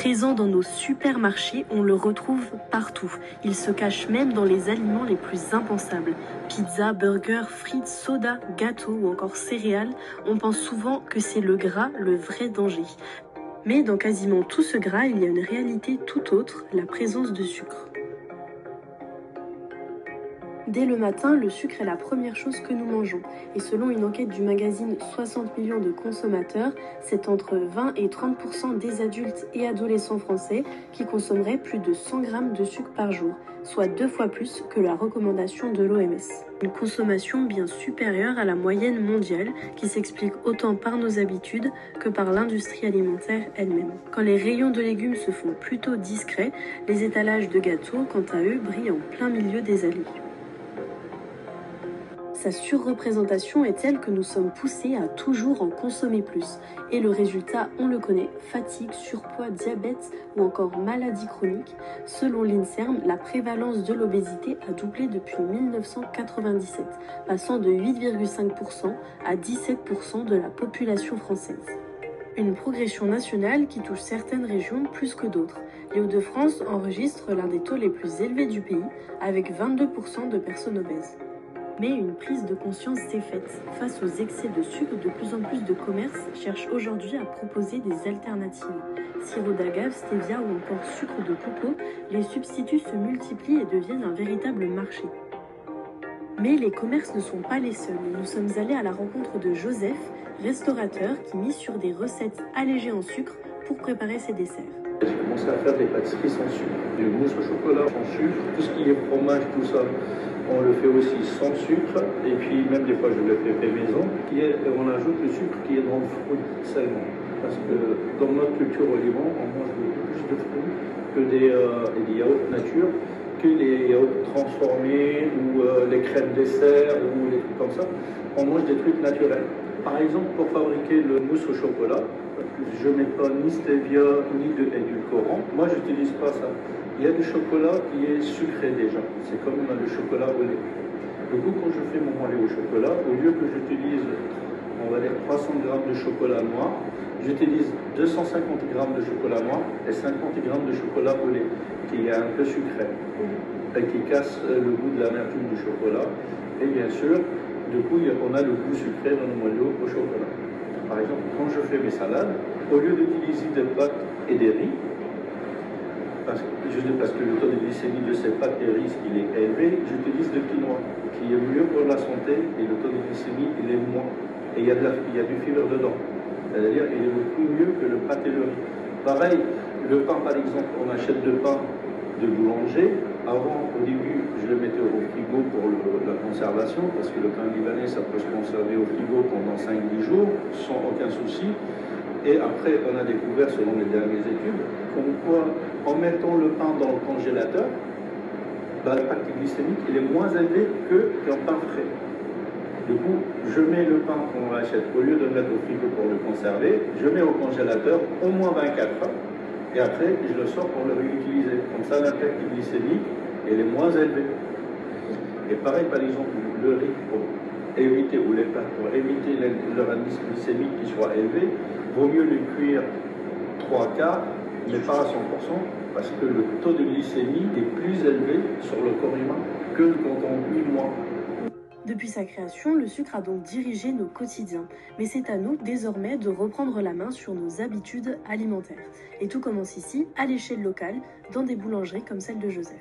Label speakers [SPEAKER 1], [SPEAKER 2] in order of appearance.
[SPEAKER 1] Présent dans nos supermarchés, on le retrouve partout. Il se cache même dans les aliments les plus impensables. Pizza, burgers, frites, soda, gâteaux ou encore céréales, on pense souvent que c'est le gras, le vrai danger. Mais dans quasiment tout ce gras, il y a une réalité tout autre, la présence de sucre. Dès le matin, le sucre est la première chose que nous mangeons. Et selon une enquête du magazine 60 millions de consommateurs, c'est entre 20 et 30% des adultes et adolescents français qui consommeraient plus de 100 grammes de sucre par jour, soit 2 fois plus que la recommandation de l'OMS. Une consommation bien supérieure à la moyenne mondiale qui s'explique autant par nos habitudes que par l'industrie alimentaire elle-même. Quand les rayons de légumes se font plutôt discrets, les étalages de gâteaux, quant à eux, brillent en plein milieu des allées. Sa surreprésentation est telle que nous sommes poussés à toujours en consommer plus. Et le résultat, on le connaît, fatigue, surpoids, diabète ou encore maladies chroniques. Selon l'INSERM, la prévalence de l'obésité a doublé depuis 1997, passant de 8,5% à 17% de la population française. Une progression nationale qui touche certaines régions plus que d'autres. Les Hauts-de-France enregistrent l'un des taux les plus élevés du pays, avec 22% de personnes obèses. Mais une prise de conscience s'est faite. Face aux excès de sucre, de plus en plus de commerces cherchent aujourd'hui à proposer des alternatives. Sirop d'agave, stevia ou encore sucre de coco, les substituts se multiplient et deviennent un véritable marché. Mais les commerces ne sont pas les seuls. Nous sommes allés à la rencontre de Joseph, restaurateur qui mise sur des recettes allégées en sucre pour préparer ses desserts.
[SPEAKER 2] J'ai commencé à faire des pâtisseries sans sucre, du mousse au chocolat sans sucre, tout ce qui est fromage, tout ça, on le fait aussi sans sucre, et puis même des fois je le fais fait maison, on ajoute le sucre qui est dans le fruit seulement. Parce que dans notre culture au Liban, on mange beaucoup plus de fruits que des yaourts nature, que les yaourts transformés ou les crèmes dessert ou les trucs comme ça. On mange des trucs naturels. Par exemple, pour fabriquer le mousse au chocolat, je ne mets pas ni stevia ni de édulcorant. Moi, je n'utilise pas ça. Il y a du chocolat qui est sucré déjà. C'est comme le chocolat au lait. Du coup, quand je fais mon lait au chocolat, au lieu que j'utilise, on va dire 300 g de chocolat noir, j'utilise 250 g de chocolat noir et 50 g de chocolat au lait, qui est un peu sucré et qui casse le goût de l'amertume du chocolat. Et bien sûr, du coup, on a le goût sucré dans le moelleux au chocolat. Par exemple, quand je fais mes salades, au lieu d'utiliser des pâtes et des riz, parce que le taux de glycémie de ces pâtes et riz il est élevé, j'utilise le quinoa, qui est mieux pour la santé, et le taux de glycémie il est moins. Et il y a du fibre dedans. C'est-à-dire qu'il est beaucoup mieux que le pâte et le riz. Pareil, le pain par exemple, on achète du pain de boulanger. Avant, au début, je le mettais au frigo pour la conservation, parce que le pain libanais, ça peut se conserver au frigo pendant 5-10 jours, sans aucun souci. Et après, on a découvert, selon les dernières études, comme quoi, en mettant le pain dans le congélateur, l'impact glycémique il est moins élevé qu'un pain frais. Du coup, je mets le pain qu'on achète, au lieu de le mettre au frigo pour le conserver, je mets au congélateur au moins 24 heures. Et après, je le sors pour le réutiliser. Comme ça, l'impact glycémique est moins élevé. Et pareil, par exemple, le riz, pour éviter, ou les pâtes, pour éviter leur indice glycémique qui soit élevé, vaut mieux le cuire 3/4, mais pas à 100%, parce que le taux de glycémie est plus élevé sur le corps humain que quand on cuit moins.
[SPEAKER 1] Depuis sa création, le sucre a donc dirigé nos quotidiens. Mais c'est à nous, désormais, de reprendre la main sur nos habitudes alimentaires. Et tout commence ici, à l'échelle locale, dans des boulangeries comme celle de Joseph.